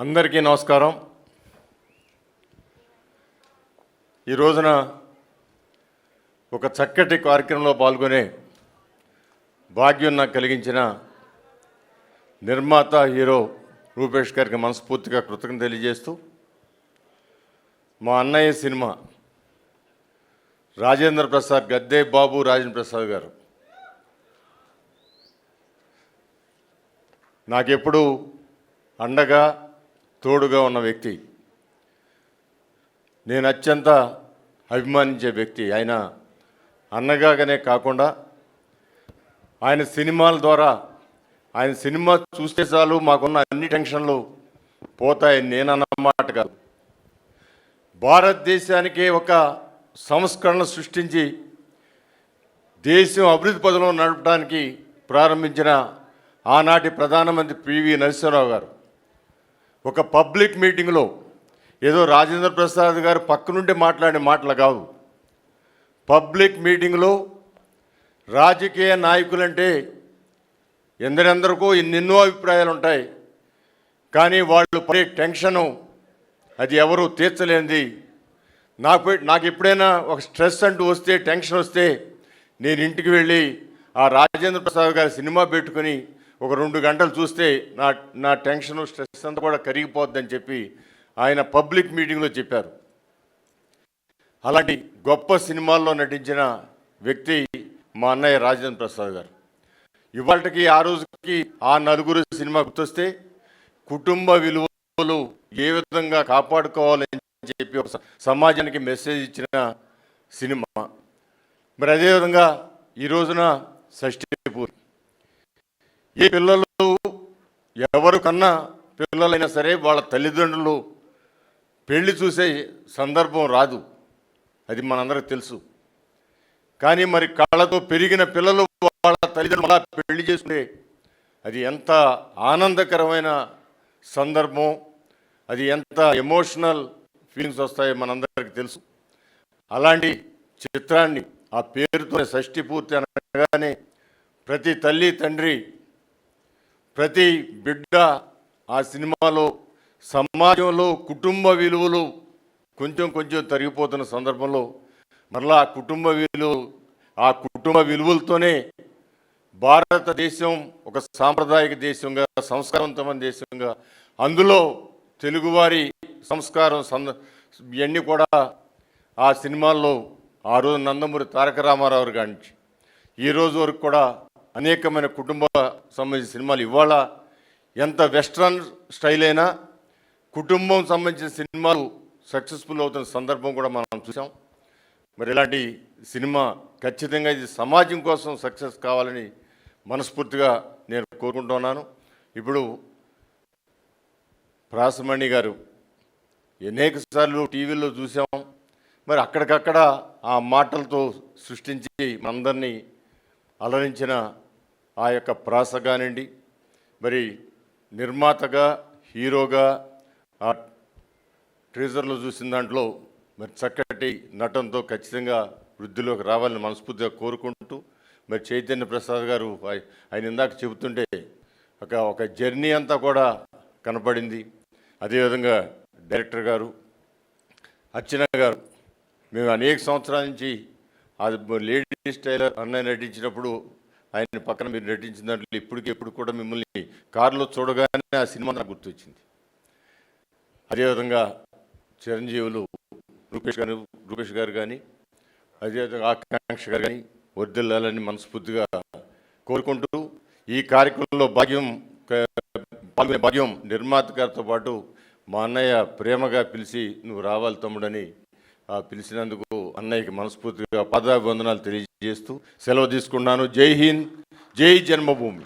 అందరికీ నమస్కారం. ఈ రోజున ఒక చక్కటి కార్యక్రమంలో పాల్గొనే భాగ్యం నాకు కలిగించిన నిర్మాత హీరో రూపేష్ గారికి మనస్ఫూర్తిగా కృతజ్ఞతలు తెలియజేస్తూ, మా అన్నయ్య సినిమా రాజేంద్ర ప్రసాద్, గద్దే బాబు రాజేంద్ర ప్రసాద్ గారు నాకెప్పుడు అండగా తోడుగా ఉన్న వ్యక్తి, నేను అత్యంత అభిమానించే వ్యక్తి. ఆయన అన్నగానే కాకుండా ఆయన సినిమాల ద్వారా, ఆయన సినిమా చూస్తే చాలు మాకున్న అన్ని టెన్షన్లు పోతాయని నేను అన్నమాట కాదు. భారతదేశానికే ఒక సంస్కరణ సృష్టించి దేశం అభివృద్ధి పదంలో నడపడానికి ప్రారంభించిన ఆనాటి ప్రధానమంత్రి పివి నరసింహారావు గారు ఒక పబ్లిక్ మీటింగ్లో, ఏదో రాజేంద్ర ప్రసాద్ గారు పక్కనుండి మాట్లాడే మాటలు కావు, పబ్లిక్ మీటింగ్లో రాజకీయ నాయకులంటే ఎందరెందరికో ఎన్నెన్నో అభిప్రాయాలు ఉంటాయి, కానీ వాళ్ళు పడే టెన్షను అది ఎవరు తీర్చలేనిది. నాకు ఎప్పుడైనా ఒక స్ట్రెస్ అంటూ వస్తే, టెన్షన్ వస్తే, నేను ఇంటికి వెళ్ళి ఆ రాజేంద్ర ప్రసాద్ గారి సినిమా పెట్టుకుని ఒక 2 గంటలు చూస్తే నా టెన్షన్, స్ట్రెస్ అంతా కూడా కరిగిపోద్దని చెప్పి ఆయన పబ్లిక్ మీటింగ్లో చెప్పారు. అలాంటి గొప్ప సినిమాల్లో నటించిన వ్యక్తి మా అన్నయ్య రాజేంద్ర ప్రసాద్ గారు. ఇవాళకి ఆ రోజుకి ఆ నలుగురు సినిమా గుర్తొస్తే కుటుంబ విలువలు ఏ విధంగా కాపాడుకోవాలని చెప్పి ఒక సమాజానికి మెసేజ్ ఇచ్చిన సినిమా. మరి అదేవిధంగా ఈ రోజున షష్ఠీ పూర్తి. ఈ పిల్లలు ఎవరు కన్నా పిల్లలైనా సరే వాళ్ళ తల్లిదండ్రులు పెళ్లి చూసే సందర్భం రాదు, అది మనందరికి తెలుసు. కానీ మరి కళ్ళతో పెరిగిన పిల్లలు వాళ్ళ తల్లిదండ్రులు అలా పెళ్లి చేసుకుంటే అది ఎంత ఆనందకరమైన సందర్భం, అది ఎంత ఎమోషనల్ ఫీలింగ్స్ వస్తాయో మనందరికీ తెలుసు. అలాంటి చిత్రాన్ని ఆ పేరుతో షష్ఠీ పూర్తి అనగానే ప్రతి తల్లి తండ్రి, ప్రతి బిడ్డ ఆ సినిమాలో సమాజంలో కుటుంబ విలువలు కొంచెం తరిగిపోతున్న సందర్భంలో మరలా ఆ కుటుంబ విలువలతోనే భారతదేశం ఒక సాంప్రదాయిక దేశంగా, సంస్కారవంతమైన దేశంగా, అందులో తెలుగువారి సంస్కారం ఇవన్నీ కూడా ఆ సినిమాల్లో ఆ రోజు నందమూరి తారక రామారావు గారి ఈ రోజు వరకు కూడా అనేకమైన కుటుంబ సంబంధించిన సినిమాలు. ఇవాళ ఎంత వెస్ట్రన్ స్టైల్ అయినా కుటుంబం సంబంధించిన సినిమాలు సక్సెస్ఫుల్ అవుతున్న సందర్భం కూడా మనం చూసాం. మరి ఇలాంటి సినిమా ఖచ్చితంగా ఇది సమాజం కోసం సక్సెస్ కావాలని మనస్ఫూర్తిగా నేను కోరుకుంటున్నాను. ఇప్పుడు ప్రాసమణి గారు అనేక సార్లు టీవీలో చూసాం, మరి అక్కడికక్కడ ఆ మాటలతో సృష్టించి మనందరినీ అలరించిన ఆ యొక్క ప్రాస కానివ్వండి, మరి నిర్మాతగా, హీరోగా ఆ ట్రేజర్లో చూసిన దాంట్లో మరి చక్కటి నటనతో ఖచ్చితంగా వృద్ధిలోకి రావాలని మనస్ఫూర్తిగా కోరుకుంటూ, మరి చైతన్య ప్రసాద్ గారు ఆయన ఇందాక చెబుతుంటే ఒక జర్నీ అంతా కూడా కనపడింది. అదేవిధంగా డైరెక్టర్ గారు అర్చన గారు, మేము అనేక సంవత్సరాల నుంచి అది లేడీస్ టైలర్ అన్నయ్య నటించినప్పుడు ఆయన పక్కన మీరు నటించిన దాంట్లో ఎప్పుడు కూడా మిమ్మల్ని కారులో చూడగానే ఆ సినిమా నాకు గుర్తొచ్చింది. అదేవిధంగా చిరంజీవులు రూపేష్ గారు కానీ, అదేవిధంగా ఆకాంక్ష గారు కానీ వర్ధిల్లాలని మనస్ఫూర్తిగా కోరుకుంటూ, ఈ కార్యక్రమంలో పాల్గొనే భాగ్యం నిర్మాత గారితో పాటు మా అన్నయ్య ప్రేమగా పిలిచి నువ్వు రావాలి తమ్ముడని పిలిచినందుకు అన్నయ్యకి మనస్ఫూర్తిగా పాదాభివందనాలు తెలియజేస్తూ సెలవు తీసుకున్నాను. జై హింద్, జై జన్మభూమి.